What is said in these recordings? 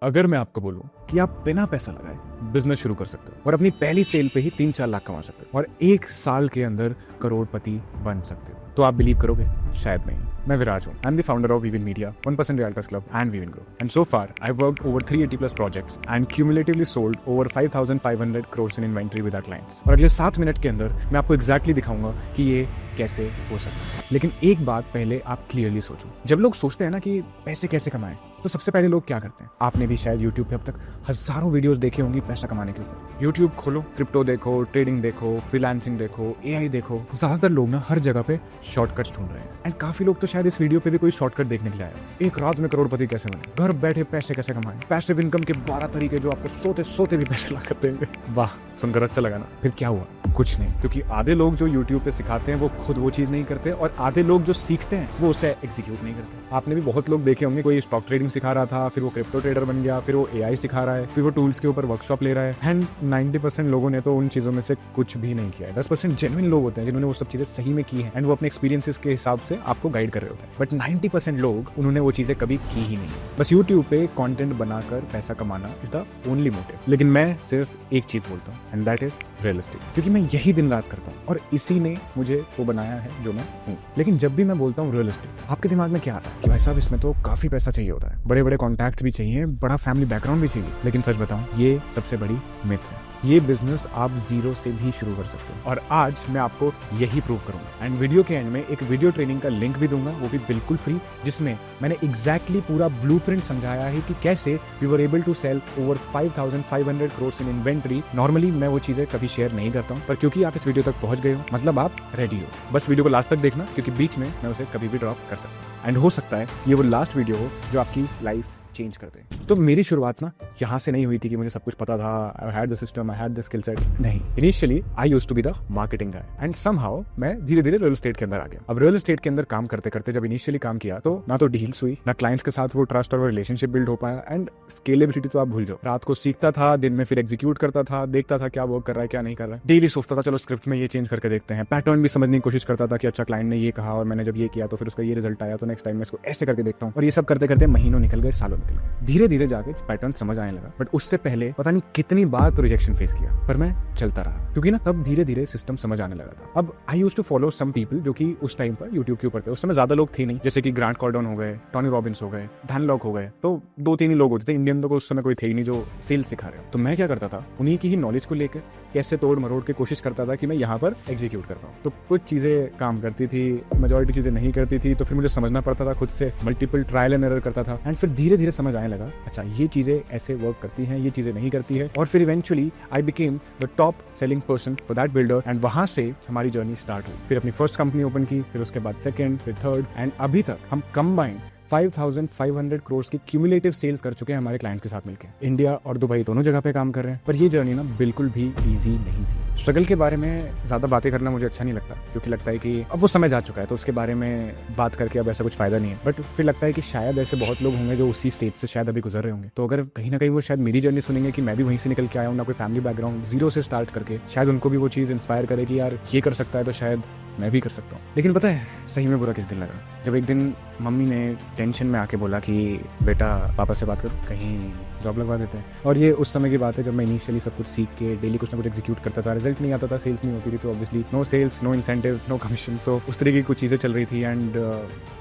अगर मैं आपको बोलूं कि आप बिना पैसा लगाए बिजनेस शुरू कर सकते हो और अपनी पहली सेल पे ही 3-4 लाख कमा सकते हो और 1 साल के अंदर करोड़पति बन सकते हो, तो आप बिलीव करोगे? शायद नहीं। मैं विराज हूँ। I am the founder of Weavin media, 1% Realtors Club and Weavin Grow. And so far, I've worked over 380 plus projects and cumulatively sold over 5,500 crores in inventory with our clients. और अगले 7 minute के अंदर मैं आपको exactly दिखाऊंगा कि ये कैसे हो सकता है। लेकिन एक बात पहले आप क्लियरली सोचो। जब लोग सोचते हैं ना कि पैसे कैसे कमाएं, तो सबसे पहले लोग क्या करते हैं? आपने भी शायद YouTube पे अब तक हजारों वीडियोस देखे होंगी पैसा कमाने के ऊपर। YouTube खोलो, क्रिप्टो देखो, ट्रेडिंग देखो, फ्रीलांसिंग देखो, AI देखो। ज्यादातर लोग ना हर जगह पे शॉर्टकट्स ढूंढ रहे हैं। एंड काफी लोग तो शायद इस वीडियो पे भी कोई शॉर्टकट देखने के लिए आए। एक रात में करोड़पति कैसे बने, घर बैठे पैसे कैसे कमाएं, पैसिव इनकम के 12 तरीके जो आपको सोते सोते भी पैसे ला कर देंगे। वाह, सुनकर अच्छा लगा ना? फिर क्या हुआ? कुछ नहीं, क्योंकि आधे लोग जो YouTube पे सिखाते हैं वो खुद वो चीज नहीं करते और आधे लोग जो सीखते हैं वो उसे एग्जीक्यूट नहीं करते। आपने भी बहुत लोग देखे होंगे, कोई स्टॉक ट्रेडिंग सिखा रहा था, फिर वो क्रिप्टो ट्रेडर बन गया, फिर वो AI सिखा रहा है, फिर वो टूल्स के ऊपर वर्कशॉप ले रहा है। एंड 90% लोगों ने तो उन चीजों में से कुछ भी नहीं किया है। 10% जेन्युइन लोग होते हैं जिन्होंने वो सब चीजें सही में की है एंड वो अपने एक्सपीरियंसेस के हिसाब से आपको गाइड कर रहे होते हैं। बट 90% लोग उन्होंने वो चीजें कभी की ही नहीं। बस YouTube पे कंटेंट बनाकर पैसा कमाना इज द ओनली मोटिव। लेकिन मैं सिर्फ एक चीज बोलता हूँ एंड दैट इज रियलिस्टिक, क्योंकि मैं यही दिन रात करता हूँ और इसी ने मुझे वो बनाया है जो मैं हूँ। लेकिन जब भी मैं बोलता हूँ रियलिस्टिक, आपके दिमाग में क्या आता है कि भाई साहब इसमें तो काफी पैसा चाहिए होता है, बड़े बड़े कॉन्टैक्ट भी चाहिए, बड़ा फैमिली बैकग्राउंड भी चाहिए। लेकिन सच बताऊं, ये सबसे बड़ी मिथ है। ये बिजनेस आप जीरो से भी शुरू कर सकते हो और आज मैं आपको यही प्रूव करूंगा। एंड वीडियो के एंड में एक वीडियो ट्रेनिंग का लिंक भी दूंगा, वो भी बिल्कुल फ्री, जिसमें मैंने एग्जैक्टली पूरा ब्लूप्रिंट समझाया है कि कैसे we were able to sell over 5,500 crores in inventory. Normally मैं वो चीजें कभी शेयर नहीं करता हूँ, पर क्योंकि आप इस वीडियो तक पहुंच गए हो मतलब आप रेडी हो। बस वीडियो को लास्ट तक देखना, क्योंकि बीच में मैं उसे कभी भी ड्रॉप कर सकता हूँ एंड हो सकता है ये वो लास्ट वीडियो हो जो आपकी लाइफ चेंज कर दे। तो मेरी शुरुआत ना यहाँ से नहीं हुई थी कि मुझे सब कुछ पता था, I had the system, I had the skill set. नहीं, initially I used to be the marketing guy and somehow मैं धीरे धीरे रियल एस्टेट के अंदर आ गया। अब रियल एस्टेट के अंदर काम करते करते जब इनिशियली काम किया तो ना तो डील्स हुई, ना क्लाइंट्स के साथ वो ट्रस्ट और रिलेशनशिप बिल्ड हो पाया एंड स्केलेबिलिटी तो आप भूल जाओ। रात को सीखता था, दिन में फिर एग्जीक्यूट करता था, देखता था क्या वर्क कर रहा है क्या नहीं कर रहा है, डेली सोचता था चलो स्क्रिप्ट में ये चेंज करके देखते हैं, पैटर्न भी समझने की कोशिश करता था कि अच्छा क्लाइंट ने ये कहा और मैंने जब ये किया तो फिर उसका ये रिजल्ट आया, तो नेक्स्ट टाइम मैं इसको ऐसे करके देखता हूँ। और ये सब करते करते महीनों निकल गए, सालों निकल गए, धीरे धीरे जाके पैटर्न समझ आने लगा। बट उससे पहले पता नहीं कितनी बार तो रिजेक्शन फेस किया, पर मैं चलता रहा, क्योंकि ना तब धीरे धीरे सिस्टम समझ आने लगा था। अब I used to follow some people जो कि उस टाइम पर यूट्यूब के ऊपर थे। उस समय ज्यादा लोग थे नहीं, जैसे कि ग्रांट कॉर्डन हो गए, टॉनी रॉबिन्स हो गए, धन लॉक हो गए, तो 2-3 ही लोग होते थे। इंडियन तो उस समय कोई थे ही नहीं जो सेल्स सिखा रहे हो। तो मैं क्या करता था, उन्हीं की ही नॉलेज को लेकर कैसे तोड़ मरोड़ के कोशिश करता था कि मैं यहाँ पर एग्जीक्यूट कर पाऊँ। तो कुछ चीजें काम करती थी, मेजॉरिटी चीजें नहीं करती थी, तो फिर मुझे समझना पड़ता था खुद से, मल्टीपल ट्रायल एंड एरर करता था एंड फिर धीरे धीरे समझ आने लगा अच्छा ये चीजें ऐसे वर्क करती हैं, ये चीजें नहीं करती है। और फिर eventually I became the top selling person for that builder and वहां से हमारी जर्नी स्टार्ट हुई। फिर अपनी फर्स्ट कंपनी ओपन की, फिर उसके बाद सेकंड, फिर थर्ड एंड अभी तक हम कंबाइंड 5,500 crores की क्यूमुलेटिव सेल्स कर चुके हैं हमारे क्लाइंट्स के साथ मिलकर। इंडिया और दुबई दोनों जगह पे काम कर रहे हैं। पर ये जर्नी ना बिल्कुल भी इजी नहीं थी। स्ट्रगल के बारे में ज्यादा बातें करना मुझे अच्छा नहीं लगता, क्योंकि लगता है कि अब वो समय जा चुका है तो उसके बारे में बात करके अब ऐसा कुछ फायदा नहीं है। बट फिर लगता है कि शायद ऐसे बहुत लोग होंगे जो उसी स्टेज से शायद अभी गुजर रहे होंगे, तो अगर कहीं ना कहीं वो शायद मेरी जर्नी सुनेंगे कि मैं भी वहीं से निकल के आया हूँ, ना कोई फैमिली बैकग्राउंड, जीरो से स्टार्ट करके, शायद उनको भी वो चीज़ इंस्पायर करे कि यार ये कर सकता है तो शायद मैं भी कर सकता हूँ। लेकिन पता है सही में बुरा किस दिन लगा, जब एक दिन मम्मी ने टेंशन में आके बोला कि बेटा पापा से बात करो, कहीं जॉब लगवा देते हैं। और ये उस समय की बात है जब मैं इनिशियली सब कुछ सीख के डेली कुछ ना कुछ एग्जीक्यूट करता था, रिजल्ट नहीं आता था, सेल्स नहीं होती थी, तो obviously no sales, no incentive, no commission, so उस तरीके की कुछ चीज़ें चल रही थी। एंड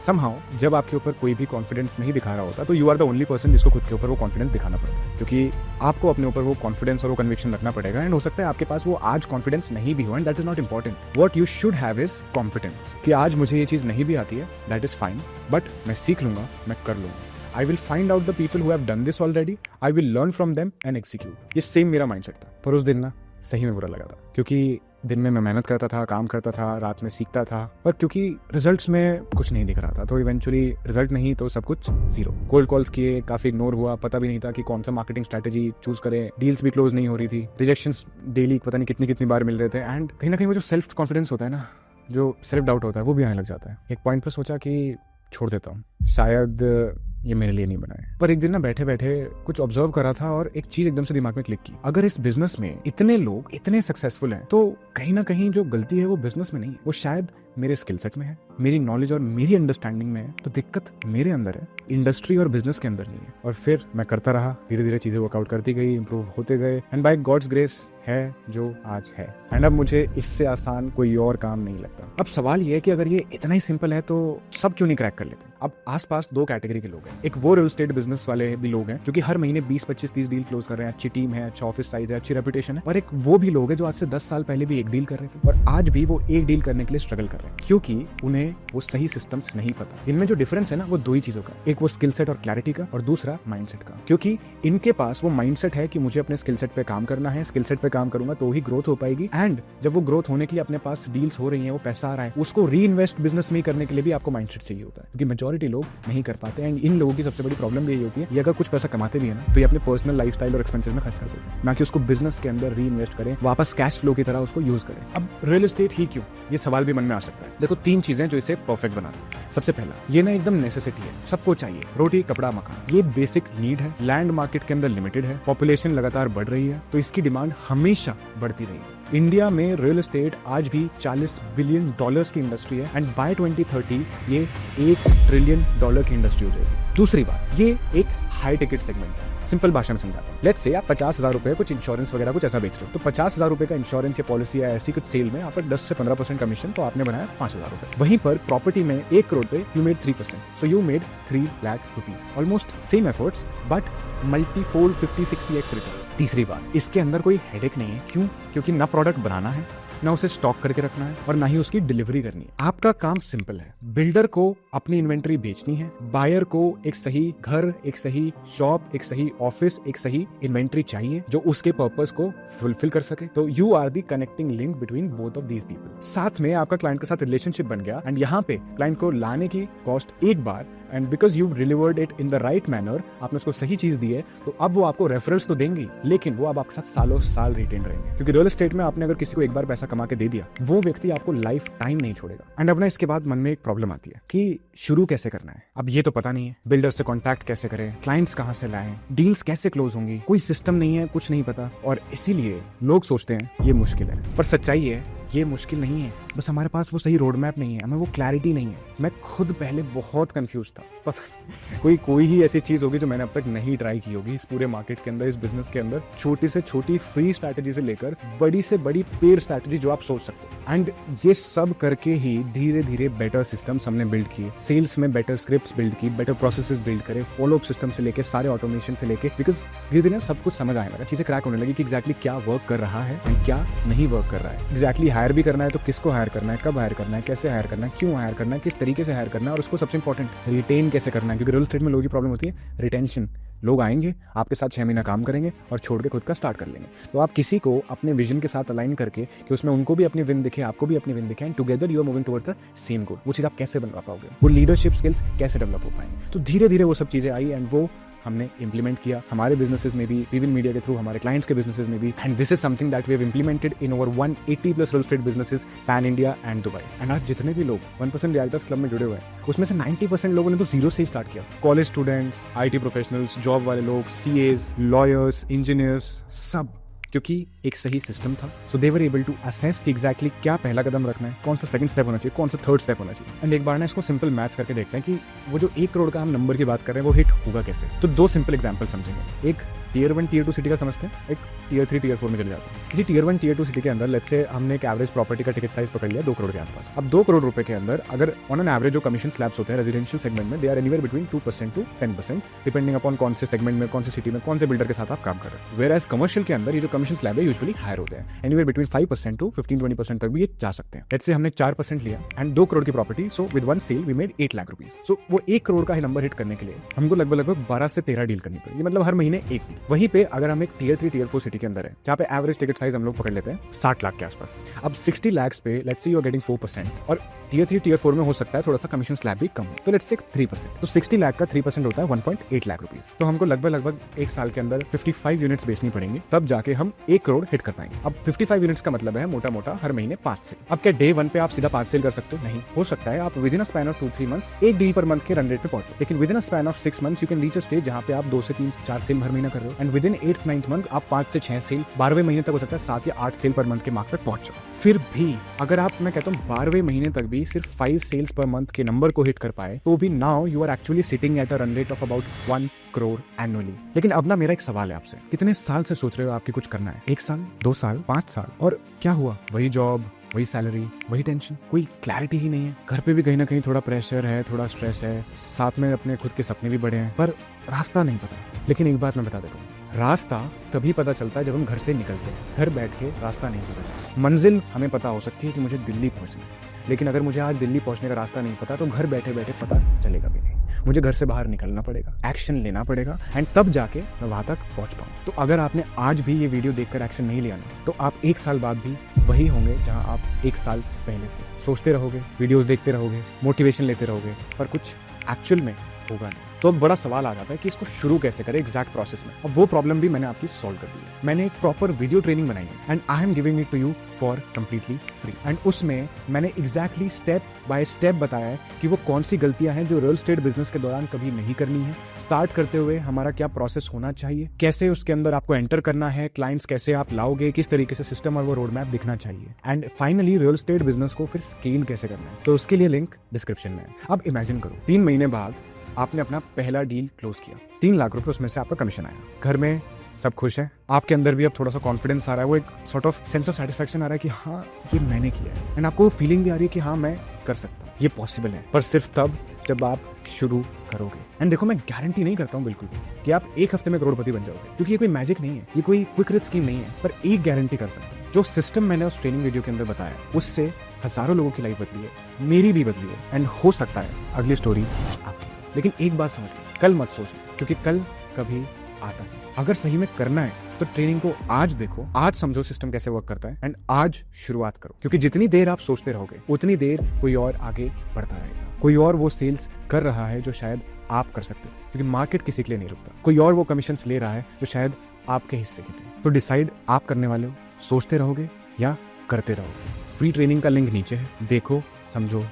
समहाउ जब आपके ऊपर कोई भी कॉन्फिडेंस नहीं दिखा रहा होता तो you are the only person जिसको खुद के ऊपर वो कॉन्फिडेंस दिखाना पड़ता है, क्योंकि आपको अपने ऊपर वो कॉन्फिडेंस और वो कन्विक्शन रखना पड़ेगा। एंड हो सकता है आपके पास वो आज कॉन्फिडेंस नहीं भी हो and that is not important. What you should have is competence, कि आज मुझे ये चीज़ नहीं भी आती है, दैट इज फाइन, बट मैं सीख लूंगा, मैं कर लूंगा। I will find out the people who have done this already. I will learn from them and execute. ये सेम मेरा माइंडसेट था। पर उस दिन ना सही में बुरा लगा था, क्योंकि दिन में मैं मेहनत करता था, काम करता था, रात में सीखता था, पर क्योंकि रिजल्ट्स में कुछ नहीं दिख रहा था तो इवेंचुअली रिजल्ट नहीं तो सब कुछ जीरो। कोल्ड कॉल्स किए, काफी इग्नोर हुआ, पता भी नहीं था कि कौन सा मार्केटिंग स्ट्रैटेजी चूज करें, डील्स भी क्लोज नहीं हो रही थी, रिजेक्शंस डेली पता नहीं कितनी कितनी बार मिल रहे थे। एंड कहीं ना कहीं वो जो सेल्फ कॉन्फिडेंस होता है ना, जो सेल्फ डाउट होता है, वो भी आने लग जाता है। एक पॉइंट पर सोचा कि छोड़ देता हूँ, शायद ये मेरे लिए नहीं बना है। पर एक दिन ना बैठे बैठे कुछ ऑब्जर्व करा था और एक चीज एकदम से दिमाग में क्लिक की, अगर इस बिजनेस में इतने लोग इतने सक्सेसफुल हैं तो कहीं ना कहीं जो गलती है वो बिजनेस में नहीं है, वो शायद मेरे स्किल सेट में है, मेरी नॉलेज और मेरी अंडरस्टैंडिंग में है, तो दिक्कत मेरे अंदर है, इंडस्ट्री और बिजनेस के अंदर नहीं है। और फिर मैं करता रहा, धीरे धीरे चीजें वर्कआउट करती गई, इंप्रूव होते गए, एंड बाय गॉड्स ग्रेस है जो आज है। एंड अब मुझे इससे आसान कोई और काम नहीं लगता। अब सवाल ये है कि अगर ये इतना ही सिंपल है तो सब क्यों नहीं क्रैक कर लेते। अब आसपास दो कैटेगरी के लोग हैं। एक वो रियल एस्टेट बिजनेस वाले भी लोग हैं जो कि हर महीने 20, 25, 30 डील क्लोज कर रहे हैं, अच्छी टीम है, अच्छा ऑफिस साइज है, अच्छी रेपुटेशन है। और एक वो भी लोग हैं जो आज से 10 साल पहले भी एक डील कर रहे थे और आज भी वो एक डील करने के लिए स्ट्रगल कर रहे हैं, क्योंकि उन्हें वो सही सिस्टम्स नहीं पता। इनमें जो डिफरेंस है ना, वो दो ही चीजों का, एक वो स्किल सेट और क्लैरिटी का, और दूसरा माइंडसेट का। क्योंकि इनके पास वो माइंडसेट है कि मुझे अपने स्किल सेट पे काम करना है, स्किल सेट पे काम करूंगा तो ही ग्रोथ हो पाएगी। एंड जब वो ग्रोथ होने के लिए अपने पास डील्स हो रही है, वो पैसा आ रहा है, उसको री इन्वेस्ट बिजनेस में करने के लिए भी आपको माइंडसेट चाहिए होता है, क्योंकि मेजॉरिटी लोग नहीं कर पाते। एंड इन लोगों की सबसे बड़ी प्रॉब्लम भी यही होती है, ये अगर कुछ पैसा कमाते भी है ना, तो ये अपने पर्सनल लाइफस्टाइल और एक्सपेंसेस में खर्च कर देते हैं, ना कि उसको बिजनेस के अंदर री इन्वेस्ट करें, वापस कैश फ्लो की तरह उसको यूज करें। अब रियल एस्टेट ही क्यों, ये सवाल भी मन में आ सकता है। देखो, 3 चीजें जो इसे परफेक्ट बनाती है। सबसे पहला, ये ना एकदम नेसेसिटी है, सबको चाहिए, रोटी कपड़ा मकान, ये बेसिक नीड है। लैंड मार्केट के अंदर लिमिटेड है, पॉपुलेशन लगातार बढ़ रही है, तो इसकी डिमांड हमेशा बढ़ती रहेगी। इंडिया में रियल एस्टेट आज भी $40 बिलियन की इंडस्ट्री है, एंड बाय 2030 ये $1 ट्रिलियन की इंडस्ट्री हो जाएगी। दूसरी बात, ये एक हाई टिकट सेगमेंट है। सिंपल भाषा में समझाता हूं। लेट्स से आप 50,000 रुपए कुछ इंश्योरेंस वगैरह कुछ ऐसा बेच रहे हो, तो 50,000 रुपए का इंश्योरेंस या पॉलिसी या ऐसी कुछ सेल में आपका 10 से 15% कमीशन, तो आपने बनाया 5,000 रुपए। वहीं पर प्रॉपर्टी में 1 करोड़ पे you made 3%, so you made 3 lakh rupees. Almost same efforts but multifold 50-60x return. तीसरी बात, इसके अंदर कोई हेडेक नहीं है। क्यों? क्योंकि ना प्रोडक्ट बनाना है, ना उसे स्टॉक करके रखना है, और ना ही उसकी डिलीवरी करनी है। आपका काम सिंपल है, बिल्डर को अपनी इन्वेंट्री बेचनी है, बायर को एक सही घर, एक सही शॉप, एक सही ऑफिस, एक सही इन्वेंट्री चाहिए जो उसके पर्पस को फुलफिल कर सके। तो you are the connecting link between both of these people. साथ में आपका क्लाइंट के साथ रिलेशनशिप बन गया, एंड यहाँ पे क्लाइंट को लाने की कॉस्ट एक बार, and because you delivered it in the right manner, आपने उसको सही चीज दी है, तो अब वो आपको रेफरेंस तो देंगी, लेकिन वो अब आपके साथ सालों साल रिटेन रहेंगे। क्योंकि रियल एस्टेट में आपने अगर किसी को एक बार पैसा कमा के दे दिया, वो व्यक्ति आपको लाइफ टाइम नहीं छोड़ेगा। एंड अब ना इसके बाद मन में एक प्रॉब्लम आती है कि शुरू कैसे करना है। अब ये तो पता नहीं है, बिल्डर से कॉन्टैक्ट कैसे करें, क्लाइंट्स कहाँ से लाएं, डील्स कैसे क्लोज होंगी, कोई सिस्टम नहीं है, कुछ नहीं पता, और इसीलिए लोग सोचते हैं ये मुश्किल है। पर सच्चाई है, ये मुश्किल नहीं है, बस हमारे पास वो सही रोड मैप नहीं है, हमें वो क्लैरिटी नहीं है। मैं खुद पहले बहुत कंफ्यूज था, पता कोई ही ऐसी चीज होगी जो मैंने अब तक नहीं ट्राई की होगी इस पूरे मार्केट के अंदर, इस बिजनेस के अंदर। छोटी से छोटी फ्री स्ट्रैटेजी से लेकर बड़ी से बड़ी पेड स्ट्रैटेजी जो आप सोच सकते हो, एंड ये सब करके ही धीरे धीरे बेटर सिस्टम्स हमने बिल्ड किए, सेल्स में बेटर स्क्रिप्ट्स बिल्ड की, बेटर प्रोसेसेस बिल्ड करे, फॉलो अप सिस्टम से लेके सारे ऑटोमेशन से लेके, बिकॉज धीरे धीरे सब कुछ समझ आने लगा, चीजें क्रैक होने लगी कि एग्जैक्टली क्या वर्क कर रहा है एंड क्या नहीं वर्क कर रहा है। एग्जैक्टली हायर भी करना है तो किसको हायर करना है, कब हायर करना है, कैसे हायर करना है, क्यों हायर करना है, किस तरीके से हायर करना है, और उसको सबसे इंपॉर्टेंट रिटेन कैसे करना है। क्योंकि रियल एस्टेट में लोगों की प्रॉब्लम होती है रिटेंशन। लोग आएंगे, आपके साथ 6 महीना काम करेंगे और छोड़ के खुद का स्टार्ट कर लेंगे। तो आप किसी को अपने विजन के साथ अलाइन करके कि उसमें उनको भी अपनी विन दिखे, आपको भी अपनी विन दिखे, and together you are moving towards the same goal, वो चीज़ आप कैसे बनवा पाओगे, वो लीडरशिप स्किल्स कैसे डेवलप हो पाएंगे। तो धीरे धीरे वो सब चीज़ें आई, एंड वो हमने इंप्लीमेंट किया हमारे बिजनेसेस में भी, विविन मीडिया के थ्रू हमारे क्लाइंट्स के बिजनेसेस में भी। And this is something that we have implemented in over 180+ real estate businesses pan India and Dubai. And आज जितने भी लोग 1% रियल्टर्स क्लब में जुड़े हुए हैं, उसमें से 90% लोगों ने तो जीरो से ही स्टार्ट किया। College students, IT professionals, job वाले लोग, CAs, लॉयर्स, इंजीनियर्स, सब, क्योंकि एक सही सिस्टम था। सो दे वर एबल टू असेस कि एग्जैक्टली क्या पहला कदम रखना है, कौन सा सेकंड स्टेप होना चाहिए, कौन सा थर्ड स्टेप होना चाहिए। एंड एक बार ना इसको सिंपल मैथ्स करके देखते हैं कि वो जो 1 करोड़ का हम नंबर की बात कर रहे हैं वो हिट होगा कैसे। तो 2 सिंपल एग्जांपल समझेंगे। एक Tier 1 Tier 2 सिटी का समझते हैं, एक Tier 3 Tier 4 में चले जाते हैं। किसी Tier 1 Tier 2 सिटी के अंदर लेट्स से हमने एक एवरेज प्रॉपर्टी का टिकट साइज पकड़ लिया 2 करोड़ के आसपास। अब 2 करोड़ रुपए के अंदर अगर ऑन एन एवरेज जो कमीशन स्लैब्स होते हैं रेजिडेंशियल सेगमेंट में, they are anywhere between 2% to 10% depending upon कौन से सेगमेंट में, कौन से सिटी में, कौन से बिल्डर के साथ आप काम कर रहे हो। वेयर एज कमर्शियल के अंदर ये जो कमीशन स्लैब है यूजुअली हायर होते हैं, एनीवेयर बिटवीन 5% to 15-20% तक भी ये जा सकते हैं। लेट्स से हमने 4% लिया एंड 2 करोड़ की property, so with one sale we made 8 lakh rupees. So वो 1 करोड़ का ही नंबर हिट करने के लिए हमको लगभग 12 से 13 डील करनी पड़ेगी, मतलब हर महीने एक डील। वहीं पे अगर हम एक Tier 3 Tier 4 सिटी के अंदर है जहाँ पे एवरेज टिकट साइज हम लोग पकड़ लेते हैं 60 लाख के आसपास। अब 60 लाख पे let's say you are getting 4%, और Tier 3 Tier 4 में हो सकता है थोड़ा सा कमीशन स्लैब भी कम हो, तो लेट्स से 3%। तो 60 लाख का 3% होता है 1.8 लाख रुपीज। तो हमको लगभग 1 साल के अंदर 55 यूनिट्स बेचनी पड़ेंगी, तब जाके हम 1 करोड़ हिट कर पाएंगे। अब 55 यूनिट्स का मतलब है मोटा मोटा हर महीने 5 सेल। अब क्या डे 1 पे आप सीधा 5 सेल कर सकते हो? नहीं, हो सकता है आप with in a span of 2-3 months एक डील पर मंथ के रन रेट पे पहुंचो, लेकिन with in a span of 6 months you can reach a stage जहां पे आप 2 से 3-4 सेल हर महीना कर रहे हो, and with in 8th-9th month आप 5 से 6 सेल, 12वें महीने तक हो सकता है 7 या 8 सेल पर मंथ के मार्क पे पहुंचो। फिर भी अगर आप, मैं कहता हूँ 12वें महीने तक भी सिर्फ 5 सेल्स पर मंथ के नंबर को हिट कर पाए, तो भी now you are actually sitting at a run rate of about 1 crore annually. लेकिन अब ना मेरा एक सवाल है आपसे, कितने साल से सोच रहे हो आपकी कुछ करना है? 1 साल, 2 साल, 5 साल, और क्या हुआ? वही जॉब, वही सैलरी, वही टेंशन, कोई क्लैरिटी ही नहीं है। घर पे भी कहीं ना कहीं थोड़ा प्रेशर है, थोड़ा स्ट्रेस है, साथ में अपने खुद के सपने भी बड़े हैं, पर रास्ता नहीं पता। लेकिन एक बात मैं बता देता हूँ, रास्ता तभी पता चलता है जब हम घर से निकलते हैं। घर बैठ के रास्ता नहीं पता चलता। मंजिल हमें पता हो सकती है कि मुझे दिल्ली पहुंचना है, लेकिन अगर मुझे आज दिल्ली पहुंचने का रास्ता नहीं पता तो घर बैठे बैठे पता चलेगा भी नहीं। मुझे घर से बाहर निकलना पड़ेगा, एक्शन लेना पड़ेगा, एंड तब जाके मैं वहां तक पहुंच पाऊँ। तो अगर आपने आज भी ये वीडियो देखकर एक्शन नहीं लिया ना, तो आप 1 साल बाद भी वही होंगे जहां आप 1 साल पहले थे। सोचते रहोगे, वीडियोस देखते रहोगे, मोटिवेशन लेते रहोगे, पर कुछ एक्चुअल में होगा नहीं। तो अब बड़ा सवाल आ जाता है कि इसको शुरू कैसे करें एग्जैक्ट प्रोसेस में। अब वो प्रॉब्लम भी मैंने आपकी सॉल्व कर दी है। मैंने एक प्रॉपर वीडियो ट्रेनिंग बनाई है and I am giving it to you for completely free. And उसमें मैंने एग्जैक्टली स्टेप बाय स्टेप बताया है कि वो कौन सी गलतियां हैं जो रियल एस्टेट बिजनेस के दौरान कभी नहीं करनी है। स्टार्ट करते हुए हमारा क्या प्रोसेस होना चाहिए, कैसे उसके अंदर आपको एंटर करना है, क्लाइंट्स कैसे आप लाओगे, किस तरीके से सिस्टम और वो रोड मैप दिखना चाहिए, and finally real estate business को फिर स्केल कैसे करना है। तो उसके लिए लिंक डिस्क्रिप्शन में है। अब इमेजिन करो 3 महीने बाद आपने अपना पहला डील क्लोज किया, 3 लाख रुपए उसमें से आपका कमीशन आया, घर में सब खुश है, आपके अंदर भी अब थोड़ा सा कॉन्फिडेंस आ रहा है, वो एक sort of sense of satisfaction आ रहा है कि हाँ ये मैंने किया है, एंड आपको फीलिंग भी आ रही है कि हाँ मैं कर सकता हूँ, ये पॉसिबल है, पर सिर्फ तब जब आप शुरू करोगे। एंड देखो, मैं गारंटी नहीं करता हूँ बिल्कुल भी कि आप 1 हफ्ते में करोड़पति बन जाओगे, क्योंकि ये कोई मैजिक नहीं है, ये कोई क्विक रिच स्कीम नहीं है, पर एक गारंटी कर सकता हूँ, जो सिस्टम मैंने उस ट्रेनिंग वीडियो के अंदर बताया उससे हजारों लोगों की लाइफ बदली है, मेरी भी बदली है, एंड हो सकता है अगली स्टोरी आपकी। लेकिन एक बात समझ लो, कल मत सोचो, क्योंकि कल कभी आता नहीं। अगर सही में करना है तो ट्रेनिंग को आज देखो, आज समझो सिस्टम कैसे वर्क करता है, एंड आज शुरुआत करो, क्योंकि जितनी देर आप सोचते रहोगे उतनी देर कोई और आगे बढ़ता रहेगा, कोई और वो सेल्स कर रहा है जो शायद आप कर सकते थे, क्योंकि मार्केट किसी के लिए नहीं रुकता, कोई और वो कमीशन ले रहा है जो शायद आपके हिस्से के थे। तो डिसाइड आप करने वाले हो, सोचते रहोगे या करते रहोगे। फ्री ट्रेनिंग का लिंक नीचे है, देखो, समझो,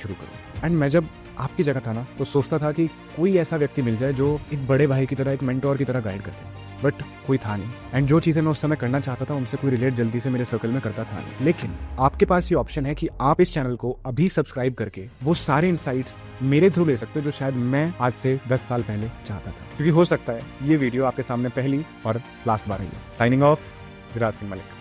शुरू करो। एंड मैं जब आपकी जगह था ना, तो सोचता था कि कोई ऐसा व्यक्ति मिल जाए जो एक बड़े भाई की तरह, एक मेंटोर की तरह गाइड करते, बट कोई था नहीं। एंड जो चीज़ें मैं उस समय करना चाहता था उनसे कोई रिलेट जल्दी से मेरे सर्कल में करता था नहीं। लेकिन आपके पास ये ऑप्शन है कि आप इस चैनल को अभी सब्सक्राइब करके वो सारे इंसाइट्स मेरे थ्रू ले सकते हो जो शायद मैं आज से 10 साल पहले चाहता था, क्योंकि हो सकता है ये वीडियो आपके सामने पहली और लास्ट बार ही है। साइनिंग ऑफ, विराज सिंह मलिक।